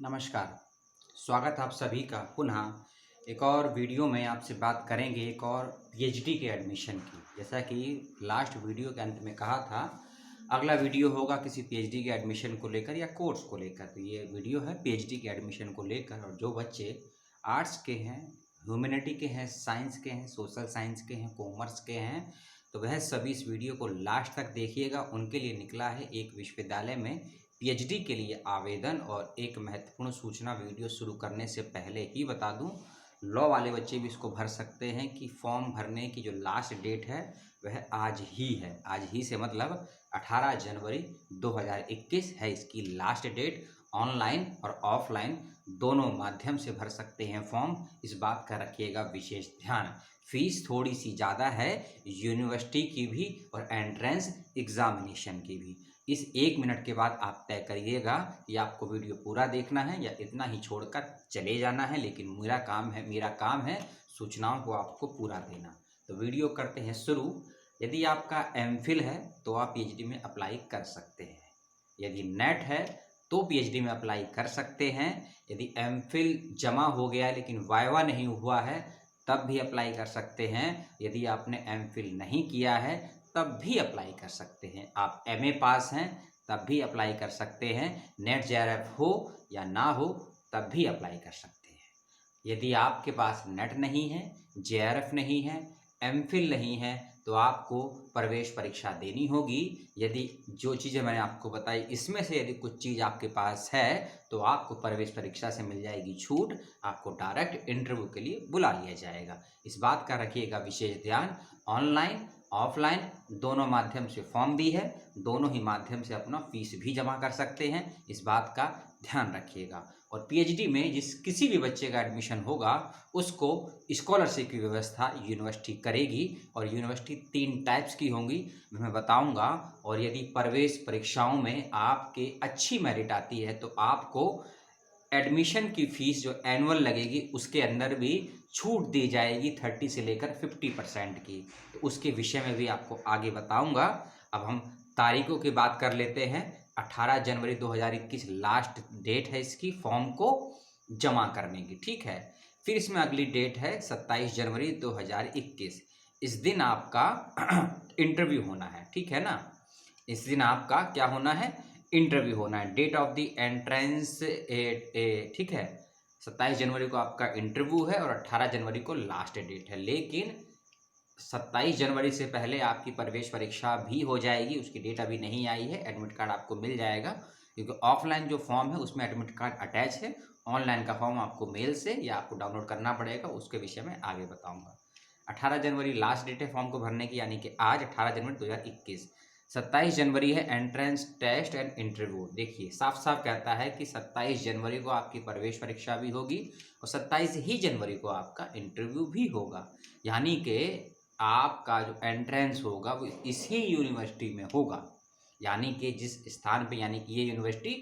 नमस्कार। स्वागत है आप सभी का पुनः एक और वीडियो में आपसे बात करेंगे एक और पीएचडी के एडमिशन की। जैसा कि लास्ट वीडियो के अंत में कहा था, अगला वीडियो होगा किसी पीएचडी के एडमिशन को लेकर या कोर्स को लेकर। तो ये वीडियो है पीएचडी के एडमिशन को लेकर। और जो बच्चे आर्ट्स के हैं, ह्यूमैनिटी के हैं, साइंस के हैं, सोशल साइंस के हैं, कॉमर्स के हैं, तो वह सभी इस वीडियो को लास्ट तक देखिएगा। उनके लिए निकला है एक विश्वविद्यालय में पीएचडी के लिए आवेदन। और एक महत्वपूर्ण सूचना वीडियो शुरू करने से पहले ही बता दूं, लॉ वाले बच्चे भी इसको भर सकते हैं कि फॉर्म भरने की जो लास्ट डेट है वह आज ही है। आज ही से मतलब 18 जनवरी 2021 है इसकी लास्ट डेट। ऑनलाइन और ऑफलाइन दोनों माध्यम से भर सकते हैं फॉर्म। इस बात का रखिएगा विशेष ध्यान। फीस थोड़ी सी ज़्यादा है, यूनिवर्सिटी की भी और एंट्रेंस एग्जामिनेशन की भी। इस 1 मिनट के बाद आप तय करिएगा कि आपको वीडियो पूरा देखना है या इतना ही छोड़कर चले जाना है। लेकिन मेरा काम है सूचनाओं को आपको पूरा देना। तो वीडियो करते हैं शुरू। यदि आपका एमफिल है तो आप पीएचडी में अप्लाई कर सकते हैं। यदि नेट है तो पीएचडी में अप्लाई कर सकते हैं। यदि एमफिल जमा हो गया है लेकिन वाइवा नहीं हुआ है तब भी अप्लाई कर सकते हैं। यदि आपने एमफिल नहीं किया है तब भी अप्लाई कर सकते हैं। आप एमए पास हैं तब भी अप्लाई कर सकते हैं। नेट जेआरएफ हो या ना हो तब भी अप्लाई कर सकते हैं। यदि आपके पास नेट नहीं है, जेआरएफ नहीं है, एमफिल नहीं है तो आपको प्रवेश परीक्षा देनी होगी। यदि जो चीज़ें मैंने आपको बताई इसमें से यदि कुछ चीज़ आपके पास है तो आपको प्रवेश परीक्षा से मिल जाएगी छूट। आपको डायरेक्ट इंटरव्यू के लिए बुला लिया जाएगा। इस बात का रखिएगा विशेष ध्यान। ऑनलाइन ऑफलाइन दोनों माध्यम से फॉर्म भी है, दोनों ही माध्यम से अपना फीस भी जमा कर सकते हैं। इस बात का ध्यान रखिएगा। और पीएचडी में किसी भी बच्चे का एडमिशन होगा उसको स्कॉलरशिप की व्यवस्था यूनिवर्सिटी करेगी। और यूनिवर्सिटी 3 टाइप्स की होंगी, मैं बताऊंगा। और यदि प्रवेश परीक्षाओं में आपके अच्छी मेरिट आती है तो आपको एडमिशन की फ़ीस जो एनुअल लगेगी उसके अंदर भी छूट दी जाएगी 30 से लेकर 50% की। तो उसके विषय में भी आपको आगे बताऊंगा। अब हम तारीखों की बात कर लेते हैं। 18 जनवरी 2021 लास्ट डेट है इसकी फॉर्म को जमा करने की, ठीक है। फिर इसमें अगली डेट है 27 जनवरी 2021। इस दिन आपका इंटरव्यू होना है, ठीक है ना। इस दिन आपका क्या होना है, इंटरव्यू होना है। डेट ऑफ द एंट्रेंस ठीक है, 27 जनवरी को आपका इंटरव्यू है और 18 जनवरी को लास्ट डेट है। लेकिन 27 जनवरी से पहले आपकी प्रवेश परीक्षा भी हो जाएगी। उसकी डेट अभी नहीं आई है। एडमिट कार्ड आपको मिल जाएगा क्योंकि ऑफलाइन जो फॉर्म है उसमें एडमिट कार्ड अटैच है। ऑनलाइन का फॉर्म आपको मेल से या आपको डाउनलोड करना पड़ेगा, उसके विषय में आगे बताऊंगा। 18 जनवरी लास्ट डेट है फॉर्म को भरने की, यानी कि आज 18 जनवरी 2021। 27 जनवरी है एंट्रेंस टेस्ट एंड इंटरव्यू। देखिए साफ साफ कहता है कि 27 जनवरी को आपकी प्रवेश परीक्षा भी होगी और 27 ही जनवरी को आपका इंटरव्यू भी होगा। यानी कि आपका जो एंट्रेंस होगा वो इसी यूनिवर्सिटी में होगा। यानी कि जिस स्थान पे, यानी कि ये यूनिवर्सिटी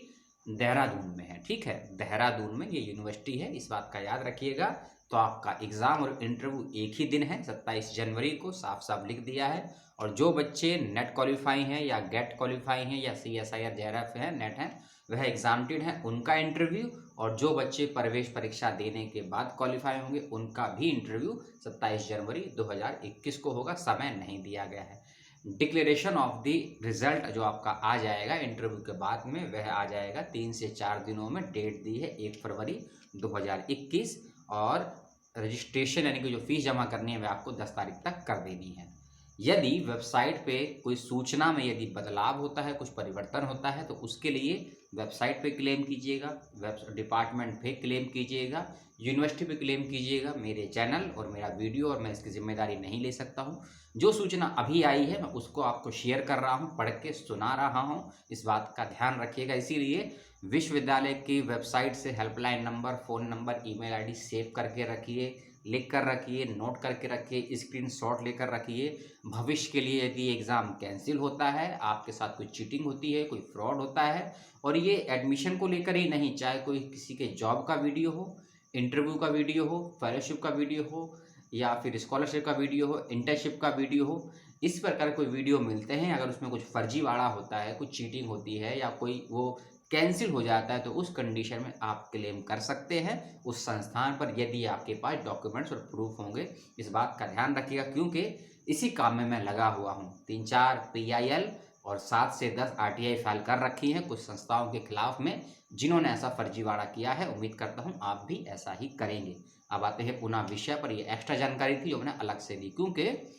देहरादून में है, ठीक है। देहरादून में ये यूनिवर्सिटी है, इस बात का याद रखिएगा। तो आपका एग्ज़ाम और इंटरव्यू एक ही दिन है, 27 जनवरी को साफ साफ लिख दिया है। और जो बच्चे नेट क्वालिफाई हैं या गेट क्वालिफाई हैं या CSIR JRF है, नेट है, वह एग्जामिटेड हैं, उनका इंटरव्यू। और जो बच्चे प्रवेश परीक्षा देने के बाद क्वालिफाई होंगे उनका भी इंटरव्यू 27 जनवरी 2021 को होगा। समय नहीं दिया गया है। डिक्लेरेशन ऑफ द रिजल्ट जो आपका आ जाएगा इंटरव्यू के बाद में, वह आ जाएगा 3 से 4 दिनों में। डेट दी है 1 फरवरी 2021। और रजिस्ट्रेशन यानी कि जो फीस जमा करनी है वह आपको 10 तारीख तक कर देनी है। यदि वेबसाइट पे कोई सूचना में यदि बदलाव होता है, कुछ परिवर्तन होता है, तो उसके लिए वेबसाइट पे क्लेम कीजिएगा, वेब डिपार्टमेंट पे क्लेम कीजिएगा, यूनिवर्सिटी पे क्लेम कीजिएगा। मेरे चैनल और मेरा वीडियो और मैं इसकी जिम्मेदारी नहीं ले सकता हूँ। जो सूचना अभी आई है मैं उसको आपको शेयर कर रहा हूँ, पढ़ के सुना रहा हूँ। इस बात का ध्यान रखिएगा। इसीलिए विश्वविद्यालय की वेबसाइट से helpline number, phone number, email ID save करके रखिए, लिख कर रखिए, नोट करके रखिए, स्क्रीनशॉट लेकर रखिए। भविष्य के लिए यदि एग्ज़ाम कैंसिल होता है, आपके साथ कोई चीटिंग होती है, कोई फ्रॉड होता है, और ये एडमिशन को लेकर ही नहीं, चाहे कोई किसी के जॉब का वीडियो हो, इंटरव्यू का वीडियो हो, फेलोशिप का वीडियो हो, या फिर स्कॉलरशिप का वीडियो हो, इंटर्नशिप का वीडियो हो, इस प्रकार कोई वीडियो मिलते हैं, अगर उसमें कुछ फर्जीवाड़ा होता है, कुछ चीटिंग होती है या कोई वो कैंसिल हो जाता है तो उस कंडीशन में आप क्लेम कर सकते हैं उस संस्थान पर, यदि आपके पास डॉक्यूमेंट्स और प्रूफ होंगे। इस बात का ध्यान रखिएगा, क्योंकि इसी काम में मैं लगा हुआ हूँ। 3-4 PIL और 7 से 10 RTI फाइल कर रखी हैं कुछ संस्थाओं के खिलाफ में, जिन्होंने ऐसा फर्जीवाड़ा किया है। उम्मीद करता हूँ आप भी ऐसा ही करेंगे। अब आते हैं पुनः विषय पर। ये एक्स्ट्रा जानकारी थी जो मैंने अलग से दी, क्योंकि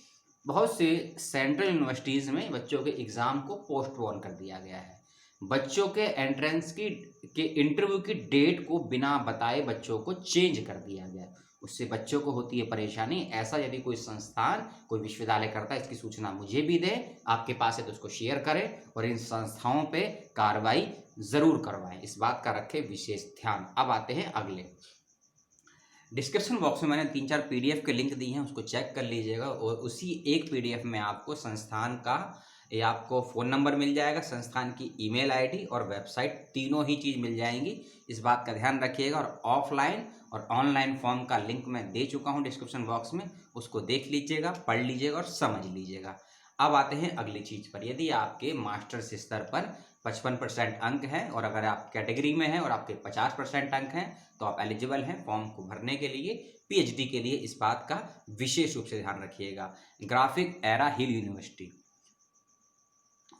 बहुत से सेंट्रल यूनिवर्सिटीज़ में बच्चों के एग्ज़ाम को पोस्टपोन कर दिया गया है। बच्चों के एंट्रेंस के इंटरव्यू की डेट को बिना बताए बच्चों को चेंज कर दिया गया। उससे बच्चों को होती है परेशानी। ऐसा यदि कोई संस्थान, कोई विश्वविद्यालय करता है, इसकी सूचना मुझे भी दे, आपके पास है तो उसको शेयर करें और इन संस्थाओं पे कार्रवाई ज़रूर करवाएं। इस बात का रखें विशेष ध्यान। अब आते हैं अगले। डिस्क्रिप्शन बॉक्स में मैंने 3-4 PDF के लिंक दी हैं, उसको चेक कर लीजिएगा और उसी एक PDF में आपको संस्थान का या आपको फ़ोन नंबर मिल जाएगा, संस्थान की ईमेल ID और वेबसाइट, तीनों ही चीज़ मिल जाएंगी। इस बात का ध्यान रखिएगा। और ऑफलाइन और ऑनलाइन फॉर्म का लिंक मैं दे चुका हूं डिस्क्रिप्शन बॉक्स में, उसको देख लीजिएगा, पढ़ लीजिएगा और समझ लीजिएगा। अब आते हैं अगली चीज़ पर। यदि आपके मास्टर्स स्तर पर 55% अंक हैं और अगर आप कैटेगरी में हैं और आपके 50% अंक हैं तो आप एलिजिबल हैं फॉर्म को भरने के लिए, PhD के लिए। इस बात का विशेष रूप से ध्यान रखिएगा। Graphic era Hill university,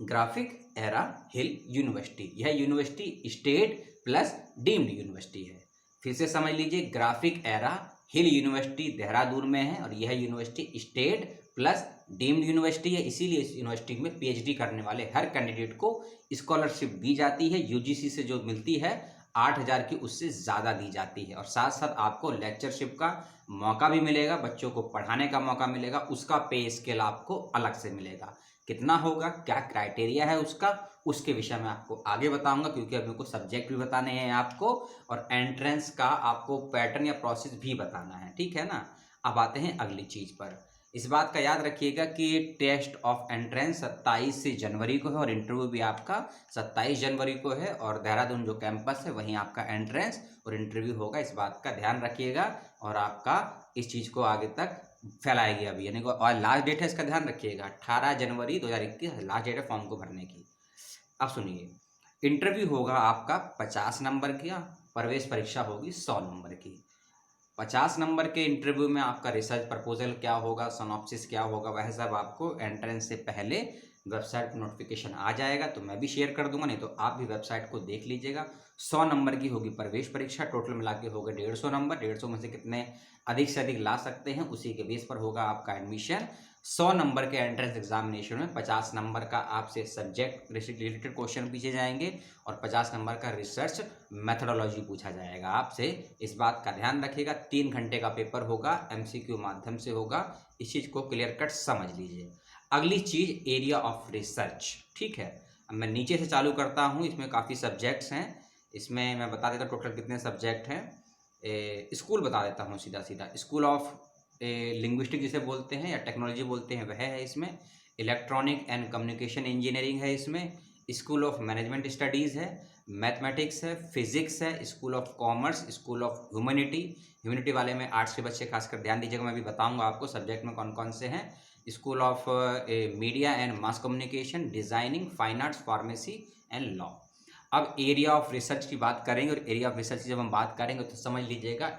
graphic era Hill university, यह university state plus deemed university है। फिर से समझ लीजिए, graphic era Hill University Dehradun में है और यह university state plus deemed university है। इसीलिए इस यूनिवर्सिटी में PhD करने वाले हर कैंडिडेट को स्कॉलरशिप दी जाती है। UGC से जो मिलती है 8,000 की, उससे ज़्यादा दी जाती है। और साथ साथ आपको लेक्चरशिप का मौका भी मिलेगा, बच्चों को पढ़ाने का मौका मिलेगा, उसका पे स्केल आपको अलग से मिलेगा। कितना होगा, क्या क्राइटेरिया है उसका, उसके विषय में आपको आगे बताऊंगा, क्योंकि अब मेरे को सब्जेक्ट भी बताने हैं आपको और एंट्रेंस का आपको पैटर्न या प्रोसेस भी बताना है, ठीक है ना। अब आते हैं अगली चीज़ पर। इस बात का याद रखिएगा कि टेस्ट ऑफ एंट्रेंस 27 से जनवरी को है और इंटरव्यू भी आपका 27 जनवरी को है। और देहरादून जो कैंपस है वहीं आपका एंट्रेंस और इंटरव्यू होगा। इस बात का ध्यान रखिएगा और आपका इस चीज़ को आगे तक फैलाएगी अभी, यानी और लास्ट डेट है इसका ध्यान रखिएगा, 18 जनवरी 2021 लास्ट डेट है फॉर्म को भरने की। अब सुनिए, इंटरव्यू होगा आपका 50 नंबर का, प्रवेश परीक्षा होगी 100 नंबर की। 50 नंबर के इंटरव्यू में आपका रिसर्च प्रपोजल क्या होगा, सिनॉप्सिस क्या होगा, वह सब आपको एंट्रेंस से पहले वेबसाइट पर नोटिफिकेशन आ जाएगा, तो मैं भी शेयर कर दूंगा, नहीं तो आप भी वेबसाइट को देख लीजिएगा। 100 नंबर की होगी प्रवेश परीक्षा, टोटल मिला के होगा 150 नंबर। 150 में से कितने अधिक से अधिक ला सकते हैं उसी के बेस पर होगा आपका एडमिशन। 100 नंबर के एंट्रेंस एग्जामिनेशन में 50 नंबर का आपसे सब्जेक्ट रिलेटेड क्वेश्चन पूछे जाएंगे और 50 नंबर का रिसर्च मेथोडोलॉजी पूछा जाएगा आपसे। इस बात का ध्यान रखिएगा। 3 घंटे का पेपर होगा, MCQ माध्यम से होगा। इस चीज़ को क्लियर कट समझ लीजिए। अगली चीज़ एरिया ऑफ रिसर्च, ठीक है। अब मैं नीचे से चालू करता हूँ, इसमें काफ़ी सब्जेक्ट्स हैं। इसमें मैं बता देता हूँ टोटल कितने सब्जेक्ट हैं। स्कूल बता देता हूँ सीधा सीधा। स्कूल ऑफ लिंग्विस्टिक जिसे बोलते हैं या टेक्नोलॉजी बोलते हैं वह है इसमें। इलेक्ट्रॉनिक एंड कम्युनिकेशन इंजीनियरिंग है इसमें। स्कूल ऑफ मैनेजमेंट स्टडीज़ है, मैथमेटिक्स है, फिजिक्स है, school of commerce, school of humanity वाले में आर्ट्स के बच्चे खासकर ध्यान दीजिएगा, मैं भी बताऊंगा आपको सब्जेक्ट में कौन कौन से हैं। School of media and mass communication, designing, fine arts, pharmacy and law. अब एरिया ऑफ रिसर्च की बात करेंगे और एरिया ऑफ रिसर्च की जब हम बात करेंगे तो समझ लीजिएगा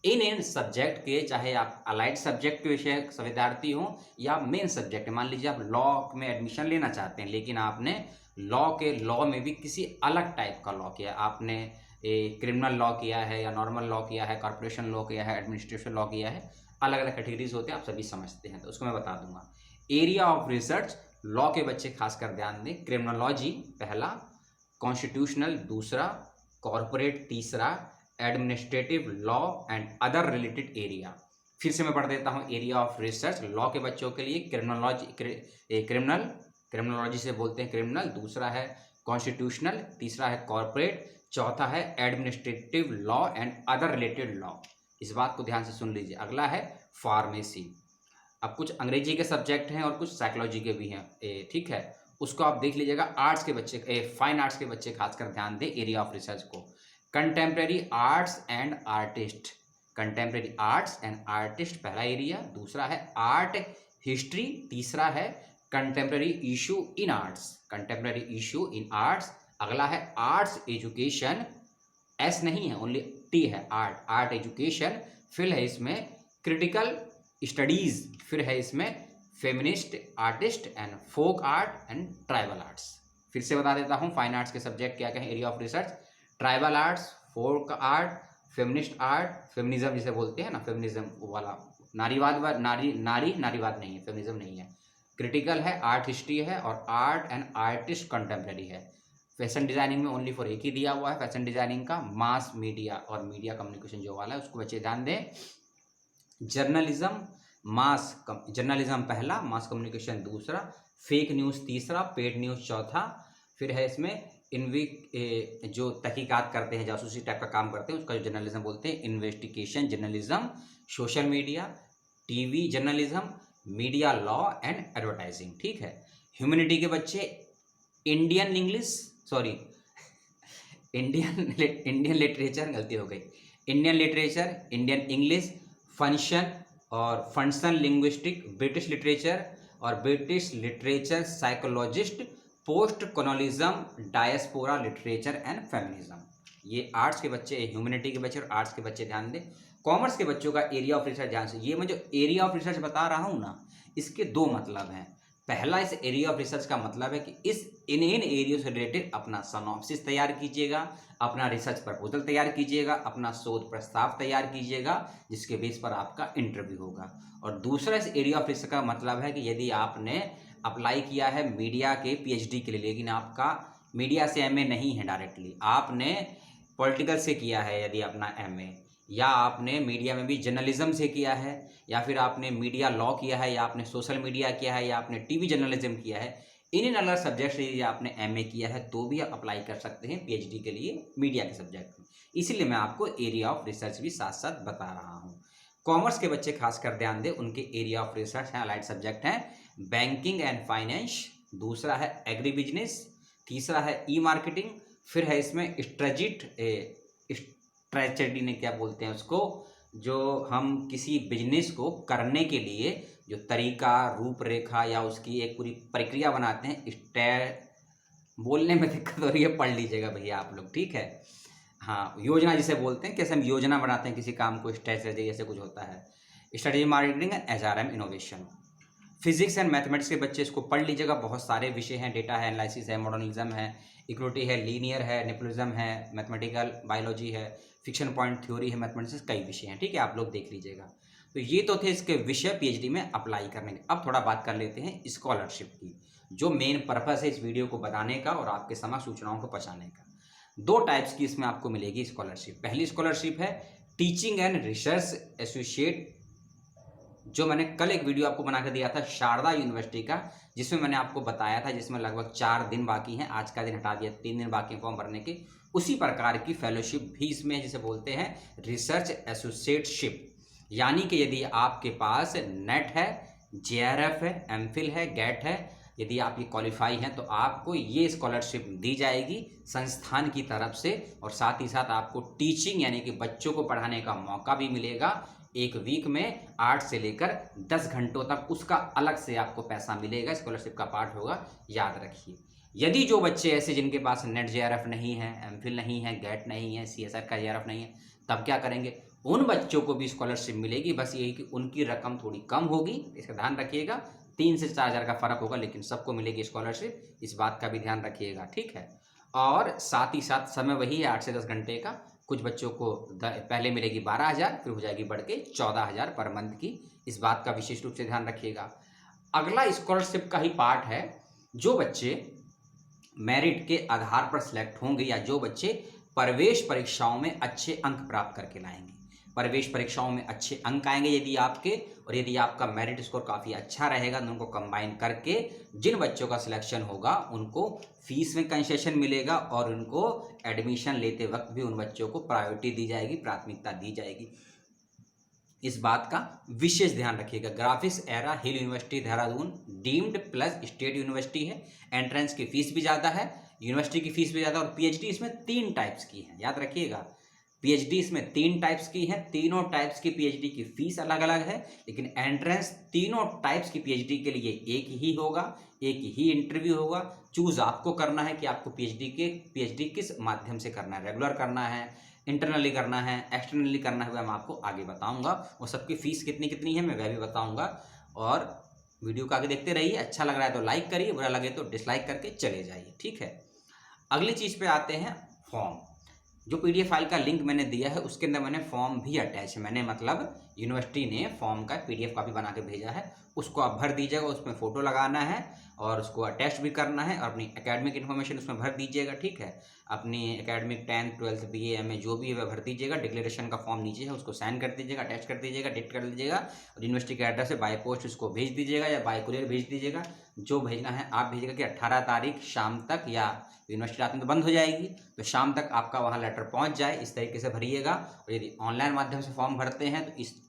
इन सब्जेक्ट के, चाहे आप अलाइड सब्जेक्ट के विषय विद्यार्थी हों या मेन सब्जेक्ट, मान लीजिए आप लॉ में एडमिशन लेना चाहते हैं लेकिन आपने लॉ में भी किसी अलग टाइप का लॉ किया, आपने क्रिमिनल लॉ किया है या नॉर्मल लॉ किया है, कॉर्पोरेशन लॉ किया है, एडमिनिस्ट्रेशन लॉ किया है, अलग अलग कैटेगरीज होते हैं, आप सभी समझते हैं, तो उसको मैं बता दूंगा। एरिया ऑफ रिसर्च लॉ के बच्चे खासकर ध्यान दें। क्रिमिनोलॉजी पहला, कॉन्स्टिट्यूशनल दूसरा, कॉर्पोरेट तीसरा, administrative law and other related area. फिर से मैं पढ़ देता हूँ। एरिया ऑफ रिसर्च लॉ के बच्चों के लिए क्रिमिनोलॉजी से बोलते हैं क्रिमिनल, दूसरा है कॉन्स्टिट्यूशनल, तीसरा है कॉर्पोरेट, चौथा है administrative law and other related law. इस बात को ध्यान से सुन लीजिए। अगला है फार्मेसी। अब कुछ अंग्रेजी के सब्जेक्ट हैं और कुछ साइकोलॉजी के भी हैं, ठीक है, उसको आप देख लीजिएगा। आर्ट्स के बच्चे, फाइन आर्ट्स के बच्चे खासकर ध्यान दें एरिया ऑफ रिसर्च को। Contemporary arts and artist, contemporary arts and artist पहला एरिया, दूसरा है आर्ट हिस्ट्री, तीसरा है contemporary issue in arts, contemporary issue in arts, अगला है आर्ट्स एजुकेशन, एस नहीं है, ओनली टी है, आर्ट एजुकेशन। फिर है इसमें क्रिटिकल स्टडीज, फिर है इसमें feminist artist and folk art and tribal arts. फिर से बता देता हूँ फाइन आर्ट्स के सब्जेक्ट क्या क्या है, area of research, tribal arts, folk art, feminist art, feminism जिसे बोलते हैं ना, फेमिनिज्म वाला, नारीवाद, नारीवाद नहीं है, फेमिनिज्म नहीं है, क्रिटिकल है, आर्ट हिस्ट्री है, और आर्ट एंड आर्टिस्ट कंटेम्प्रेरी है। फैशन डिजाइनिंग में ओनली फॉर एक ही दिया हुआ है फैशन डिजाइनिंग का, मास मीडिया और मीडिया कम्युनिकेशन जो वाला है उसको बच्चे ध्यान दें। जर्नलिज्म, जर्नलिज्म पहला, मास कम्युनिकेशन दूसरा, फेक न्यूज़ तीसरा, पेड न्यूज़ चौथा। फिर है इसमें जो तहकीकात करते हैं, जासूसी टाइप का काम करते हैं, उसका जो जर्नलिज्म बोलते हैं, investigation journalism, social media, TV journalism, media law and advertising. ठीक है। ह्यूमैनिटी के बच्चे इंडियन लिटरेचर, गलती हो गई, Indian literature, Indian English, function linguistic, British literature और British literature psychologist, post colonialism, diaspora literature and feminism. ये आर्ट्स के बच्चे, ह्यूमैनिटी के बच्चे और आर्ट्स के बच्चे ध्यान दें। कॉमर्स के बच्चों का एरिया ऑफ रिसर्च ध्यान से, ये मैं जो एरिया ऑफ रिसर्च बता रहा हूँ ना, इसके दो मतलब हैं। पहला, इस एरिया ऑफ रिसर्च का मतलब है कि इन एरिया से रिलेटेड अपना सिनॉप्सिस तैयार कीजिएगा, अपना रिसर्च प्रपोजल तैयार कीजिएगा, अपना शोध प्रस्ताव तैयार कीजिएगा, जिसके बेस पर आपका इंटरव्यू होगा। और दूसरा, इस एरिया ऑफ रिसर्च का मतलब है कि यदि आपने अप्लाई किया है मीडिया के पीएचडी के लिए, लेकिन आपका मीडिया से एमए नहीं है डायरेक्टली, आपने पॉलिटिकल से किया है यदि अपना एमए, या आपने मीडिया में भी जर्नलिज्म से किया है, या फिर आपने मीडिया लॉ किया है, या आपने सोशल मीडिया किया है, या आपने टीवी जर्नलिज्म किया है, इन अलग सब्जेक्ट से यदि आपने एमए किया है तो भी आप अप्लाई कर सकते हैं पीएचडी के लिए मीडिया के सब्जेक्ट में। इसीलिए मैं आपको एरिया ऑफ रिसर्च भी साथ साथ बता रहा हूँ। कॉमर्स के बच्चे खासकर ध्यान दें, उनके एरिया ऑफ रिसर्च हैं, अलाइड सब्जेक्ट हैं, बैंकिंग एंड फाइनेंस, दूसरा है एग्री बिजनेस, तीसरा है ई मार्केटिंग, फिर है इसमें स्ट्रेटजी ने क्या बोलते हैं उसको, जो हम किसी बिजनेस को करने के लिए जो तरीका, रूपरेखा या उसकी एक पूरी प्रक्रिया बनाते हैं, बोलने में दिक्कत हो रही है, पढ़ लीजिएगा भैया आप लोग, ठीक है। हाँ, योजना जिसे बोलते हैं, कैसे हम योजना बनाते हैं किसी काम को, स्ट्रेटजी ऐसे कुछ होता है, strategy marketing and HRM innovation. Physics and mathematics के बच्चे इसको पढ़ लीजिएगा, बहुत सारे विषय हैं, डेटा है, एनालिसिस है, मॉडर्निज्म है, इक्विटी है, लीनियर है, नेपोलिज्म है, मैथमेटिकल बायोलॉजी है, फिक्शन पॉइंट थ्योरी है, मैथमेटिक्स, कई विषय हैं, ठीक है, आप लोग देख लीजिएगा। तो ये तो थे इसके विषय पीएचडी में अप्लाई करने के। अब थोड़ा बात कर लेते हैं स्कॉलरशिप की, जो मेन पर्पस है इस वीडियो को बनाने का और आपके समक्ष सूचनाओं को पहुंचाने का। दो टाइप्स की इसमें आपको मिलेगी स्कॉलरशिप। पहली स्कॉलरशिप है टीचिंग एंड रिसर्च एसोसिएट, जो मैंने कल एक वीडियो आपको बना कर दिया था शारदा यूनिवर्सिटी का, जिसमें मैंने आपको बताया था, जिसमें लगभग 4 दिन बाकी हैं, आज का दिन हटा दिया, 3 दिन बाकी हैं फॉर्म भरने के। उसी प्रकार की फेलोशिप भी इसमें है, जिसे बोलते हैं रिसर्च एसोसिएटशिप। यानी कि यदि आपके पास नेट है, जेआरएफ है, एमफिल है, गेट है, यदि आप ये क्वालिफाई हैं तो आपको ये स्कॉलरशिप दी जाएगी संस्थान की तरफ से, और साथ ही साथ आपको टीचिंग यानी कि बच्चों को पढ़ाने का मौका भी मिलेगा। एक वीक में 8 से लेकर 10 घंटों तक उसका अलग से आपको पैसा मिलेगा, स्कॉलरशिप का पार्ट होगा, याद रखिए। यदि जो बच्चे ऐसे जिनके पास नेट जेआरएफ नहीं है, एमफिल नहीं है, गेट नहीं है, सीएसआर का जेआरएफ नहीं है, तब क्या करेंगे, उन बच्चों को भी स्कॉलरशिप मिलेगी, बस यही कि उनकी रकम थोड़ी कम होगी, इसका ध्यान रखिएगा, 3 से 4 हज़ार का फ़र्क होगा, लेकिन सबको मिलेगी स्कॉलरशिप, इस बात का भी ध्यान रखिएगा, ठीक है। और साथ ही साथ समय वही है 8 से 10 घंटे का। कुछ बच्चों को पहले मिलेगी 12,000, फिर हो जाएगी बढ़ के 14,000 पर मंथ की, इस बात का विशेष रूप से ध्यान रखिएगा। अगला स्कॉलरशिप का ही पार्ट है, जो बच्चे मेरिट के आधार पर सिलेक्ट होंगे या जो बच्चे प्रवेश परीक्षाओं में अच्छे अंक प्राप्त करके लाएंगे। प्रवेश परीक्षाओं में अच्छे अंक आएंगे यदि आपके, और यदि आपका मेरिट स्कोर काफ़ी अच्छा रहेगा तो उनको कंबाइन करके जिन बच्चों का सिलेक्शन होगा उनको फीस में कंसेशन मिलेगा, और उनको एडमिशन लेते वक्त भी उन बच्चों को प्रायोरिटी दी जाएगी, प्राथमिकता दी जाएगी। इस बात का विशेष ध्यान रखिएगा। Graphics Era Hill University Dehradun deemed plus state university है, एंट्रेंस की फीस भी ज़्यादा है, यूनिवर्सिटी की फीस भी ज़्यादा, और पीएचडी इसमें 3 टाइप्स की है, याद रखिएगा। पीएचडी इसमें 3 टाइप्स की है, तीनों टाइप्स की पीएचडी की फीस अलग अलग है, लेकिन एंट्रेंस तीनों टाइप्स की पीएचडी के लिए एक ही होगा, एक ही इंटरव्यू होगा। चूज आपको करना है कि आपको पीएचडी किस माध्यम से करना है, रेगुलर करना है, इंटरनली करना है, एक्सटर्नली करना है, वह मैं आपको आगे बताऊंगा। और सबकी फीस कितनी कितनी है मैं वह भी बताऊंगा। और वीडियो को आगे देखते रहिए। अच्छा लग रहा है तो लाइक करिए, बुरा लगे तो डिसलाइक करके चले जाइए, ठीक है। अगली चीज़ पे आते हैं, फॉर्म। जो पीडीएफ फाइल का लिंक मैंने दिया है उसके अंदर मैंने फॉर्म भी अटैच है, मैंने मतलब यूनिवर्सिटी ने फॉर्म का पीडीएफ कॉपी बना के भेजा है, उसको आप भर दीजिएगा। उसमें फ़ोटो लगाना है और उसको अटैच भी करना है और अपनी एकेडमिक इन्फॉर्मेशन उसमें भर दीजिएगा, ठीक है। अपनी academic 10th 12th BA MA जो भी है वह भर दीजिएगा। डिक्लेरेशन का फॉर्म नीचे है उसको साइन कर दीजिएगा, अटैच कर दीजिएगा, डेट कर दीजिएगा और यूनिवर्सिटी के एड्रेस से बाय पोस्ट उसको भेज दीजिएगा या बाय कुरियर भेज दीजिएगा। जो भेजना है आप भेजिएगा कि 18 तारीख शाम तक, या यूनिवर्सिटी रात में तो बंद हो जाएगी तो शाम तक आपका वहाँ लेटर पहुँच जाए, इस तरीके से भरिएगा। और यदि ऑनलाइन माध्यम से फॉर्म भरते हैं तो इस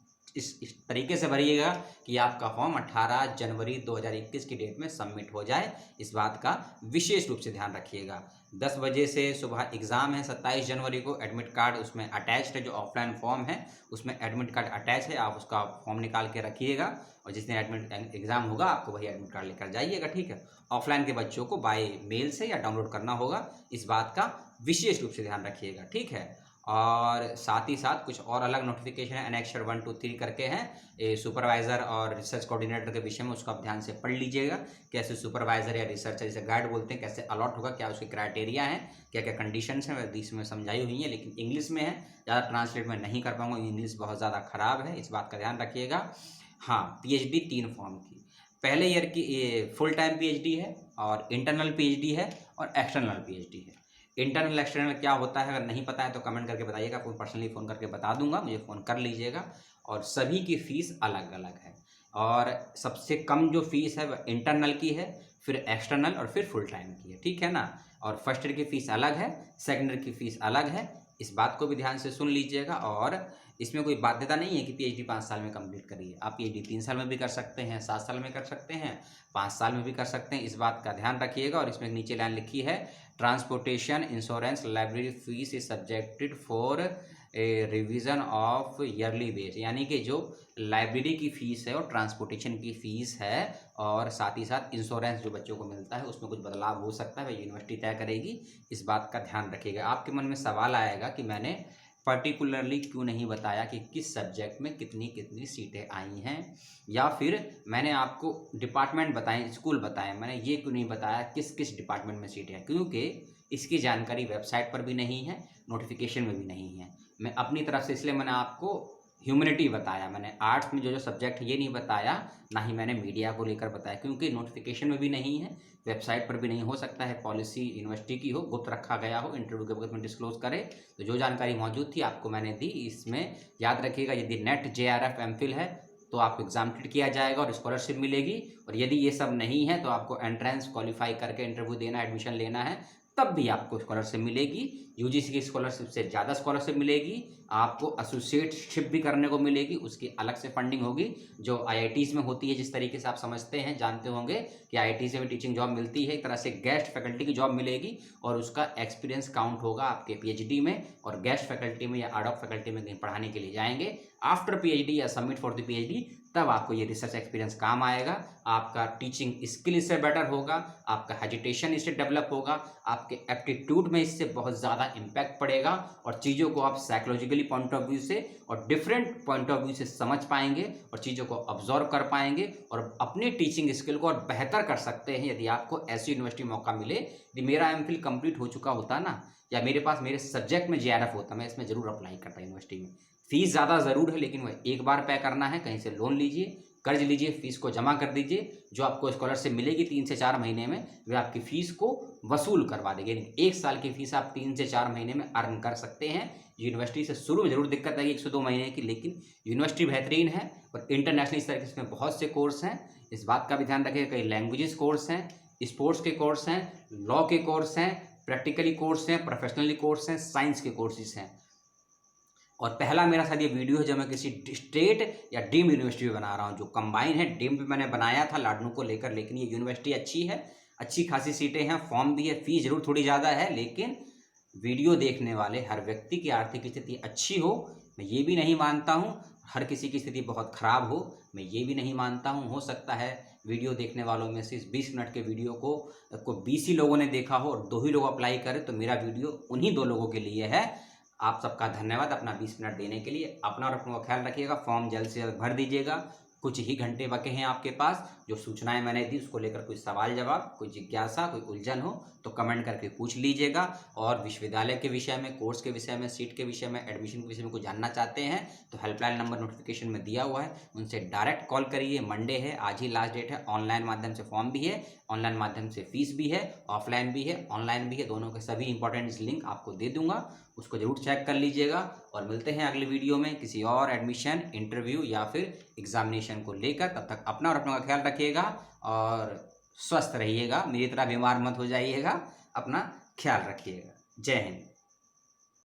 तरीके से भरिएगा कि आपका फॉर्म 18 जनवरी 2021 की डेट में सबमिट हो जाए। इस बात का विशेष रूप से ध्यान रखिएगा। 10 बजे से सुबह एग्ज़ाम है 27 जनवरी को। एडमिट कार्ड उसमें अटैच्ड है, जो ऑफलाइन फॉर्म है उसमें एडमिट कार्ड अटैच है, आप उसका फॉर्म निकाल के रखिएगा और जिस दिन एडमिट एग्ज़ाम होगा आपको वही एडमिट कार्ड लेकर जाइएगा, ठीक है। ऑफलाइन के बच्चों को बाय मेल से या डाउनलोड करना होगा, इस बात का विशेष रूप से ध्यान रखिएगा, ठीक है। और साथ ही साथ कुछ और अलग नोटिफिकेशन है, एनेक्सर 1 2 3 करके हैं, ये सुपरवाइज़र और रिसर्च कोऑर्डिनेटर के विषय में, उसको आप ध्यान से पढ़ लीजिएगा। कैसे सुपरवाइज़र या रिसर्चर जिसे गाइड बोलते हैं कैसे अलॉट होगा, क्या उसके क्राइटेरिया हैं, क्या क्या कंडीशंस हैं, वह इसमें समझाई हुई हैं, लेकिन इंग्लिश में है, ज़्यादा ट्रांसलेट में नहीं कर पाऊँगा, इंग्लिश बहुत ज़्यादा ख़राब है, इस बात का ध्यान रखिएगा। हाँ, पीएचडी 3 फॉर्म की, पहले ईयर की ये फुल टाइम पीएचडी है और इंटरनल पीएचडी है और एक्सटर्नल पीएचडी है। इंटरनल एक्सटर्नल क्या होता है अगर नहीं पता है तो कमेंट करके बताइएगा, आपको पर्सनली फ़ोन करके बता दूंगा, मुझे फ़ोन कर लीजिएगा। और सभी की फ़ीस अलग अलग है और सबसे कम जो फ़ीस है वह इंटरनल की है, फिर एक्सटर्नल और फिर फुल टाइम की है, ठीक है ना। और फर्स्ट ईयर की फ़ीस अलग है, सेकेंड ईयर की फ़ीस अलग है, इस बात को भी ध्यान से सुन लीजिएगा। और इसमें कोई बाध्यता नहीं है कि पीएचडी 5 साल में कंप्लीट करिए, आप पीएचडी 3 साल में भी कर सकते हैं, 7 साल में कर सकते हैं, 5 साल में भी कर सकते हैं, इस बात का ध्यान रखिएगा। और इसमें नीचे लाइन लिखी है, transportation insurance library fees is subjected for a revision of yearly base, यानी कि जो लाइब्रेरी की फ़ीस है और ट्रांसपोर्टेशन की फ़ीस है और साथ ही साथ इंश्योरेंस जो बच्चों को मिलता है उसमें कुछ बदलाव हो सकता है, वह यूनिवर्सिटी तय करेगी, इस बात का ध्यान रखिएगा। आपके मन में सवाल आएगा कि मैंने पर्टिकुलरली क्यों नहीं बताया कि किस सब्जेक्ट में कितनी कितनी सीटें आई हैं, या फिर मैंने आपको डिपार्टमेंट बताएं, स्कूल बताएं, मैंने ये क्यों नहीं बताया किस किस डिपार्टमेंट में सीटें हैं, क्योंकि इसकी जानकारी वेबसाइट पर भी नहीं है, नोटिफिकेशन में भी नहीं है। मैं अपनी तरफ से इसलिए मैंने आपको ह्यूमैनिटी बताया, मैंने आर्ट्स में जो जो सब्जेक्ट है ये नहीं बताया, ना ही मैंने मीडिया को लेकर बताया, क्योंकि नोटिफिकेशन में भी नहीं है, वेबसाइट पर भी नहीं, हो सकता है पॉलिसी यूनिवर्सिटी की हो, गुप्त रखा गया हो, इंटरव्यू के वक्त में डिस्क्लोज करे। तो जो जानकारी मौजूद थी आपको मैंने दी। इसमें याद रखिएगा, यदि नेट JRF MPhil है तो आपको एग्जामिनेट किया जाएगा और स्कॉलरशिप मिलेगी, और यदि ये सब नहीं है तो आपको एंट्रेंस क्वालिफाई करके इंटरव्यू देना, एडमिशन लेना है, तब भी आपको स्कॉलरशिप मिलेगी। यूजीसी की स्कॉलरशिप से ज़्यादा स्कॉलरशिप मिलेगी, आपको एसोसिएटशिप भी करने को मिलेगी, उसकी अलग से फंडिंग होगी जो IITs में होती है। जिस तरीके से आप समझते हैं, जानते होंगे कि IIT से भी टीचिंग जॉब मिलती है, एक तरह से गेस्ट फैकल्टी की जॉब मिलेगी और उसका एक्सपीरियंस काउंट होगा आपके PhD में, और गेस्ट फैकल्टी में या एडहॉक फैकल्टी में कहीं पढ़ाने के लिए जाएंगे आफ्टर PhD या सबमिट फॉर द PhD, तब आपको ये रिसर्च एक्सपीरियंस काम आएगा। आपका टीचिंग स्किल इससे बेटर होगा, आपका हेजिटेशन इससे डेवलप होगा, आपके एप्टीट्यूड में इससे बहुत ज़्यादा इम्पैक्ट पड़ेगा और चीज़ों को आप साइकोलॉजिकली पॉइंट ऑफ व्यू से और डिफरेंट पॉइंट ऑफ व्यू से समझ पाएंगे और चीज़ों को ऑब्जर्व कर पाएंगे और अपनी टीचिंग स्किल को और बेहतर कर सकते हैं। यदि आपको ऐसी यूनिवर्सिटी मौका मिले, यदि मेरा MPhil कंप्लीट हो चुका होता ना, या मेरे पास मेरे सब्जेक्ट में JRF होता, मैं इसमें ज़रूर अप्लाई करता यूनिवर्सिटी में। फ़ीस ज़्यादा ज़रूर है, लेकिन वह एक बार पे करना है, कहीं से लोन लीजिए, कर्ज लीजिए, फ़ीस को जमा कर दीजिए, जो आपको स्कॉलरशिप मिलेगी 3 से 4 महीने में, वे आपकी फ़ीस को वसूल करवा देंगे। 1 साल की फ़ीस आप 3 से 4 महीने में अर्न कर सकते हैं। यूनिवर्सिटी से शुरू में ज़रूर दिक्कत आएगी 1 से 2 महीने की, लेकिन यूनिवर्सिटी बेहतरीन है और इंटरनेशनल इस तरह के इसमें बहुत से कोर्स हैं, इस बात का भी ध्यान रखिएगा। कई लैंग्वेजेस कोर्स हैं, स्पोर्ट्स के कोर्स हैं, लॉ के कोर्स हैं, प्रैक्टिकली कोर्स हैं, प्रोफेशनली कोर्स हैं, साइंस के कोर्सेज हैं। और पहला मेरा शायद ये वीडियो है जब मैं किसी स्टेट या डीम्ड यूनिवर्सिटी में बना रहा हूँ, जो कंबाइन है। डीम्ड भी मैंने बनाया था लाडनू को लेकर, लेकिन ये यूनिवर्सिटी अच्छी है, अच्छी खासी सीटें हैं, फॉर्म भी है, फीस जरूर थोड़ी ज़्यादा है, लेकिन वीडियो देखने वाले हर व्यक्ति की आर्थिक स्थिति अच्छी हो, मैं ये भी नहीं मानता हूँ। हर किसी की स्थिति बहुत ख़राब हो, मैं ये भी नहीं मानता हूँ। हो सकता है वीडियो देखने वालों में से इस 20 मिनट के वीडियो को 20 ही लोगों ने देखा हो और 2 ही लोग अप्लाई करें, तो मेरा वीडियो उन्हीं 2 लोगों के लिए है। आप सबका धन्यवाद अपना 20 मिनट देने के लिए। अपना और अपनों का ख्याल रखिएगा। फॉर्म जल्द से जल्द भर दीजिएगा। कुछ ही घंटे बचे हैं आपके पास। जो सूचनाएं मैंने दी उसको लेकर कोई सवाल जवाब, कोई जिज्ञासा, कोई उलझन हो तो कमेंट करके पूछ लीजिएगा। और विश्वविद्यालय के विषय में, कोर्स के विषय में, सीट के विषय में, एडमिशन के विषय में कुछ जानना चाहते हैं तो हेल्पलाइन नंबर नोटिफिकेशन में दिया हुआ है, उनसे डायरेक्ट कॉल करिए। मंडे है, आज ही लास्ट डेट है। ऑनलाइन माध्यम से फॉर्म भी है, ऑनलाइन माध्यम से फीस भी है, ऑफलाइन भी है, ऑनलाइन भी है। दोनों के सभी इंपॉर्टेंट लिंक आपको दे दूंगा, उसको जरूर चेक कर लीजिएगा। और मिलते हैं अगले वीडियो में किसी और एडमिशन, इंटरव्यू या फिर एग्जामिनेशन को लेकर। तब तक अपना और अपनों का ख्याल रखिएगा और स्वस्थ रहिएगा। मेरी तरह बीमार मत हो जाइएगा। अपना ख्याल रखिएगा। जय हिंद।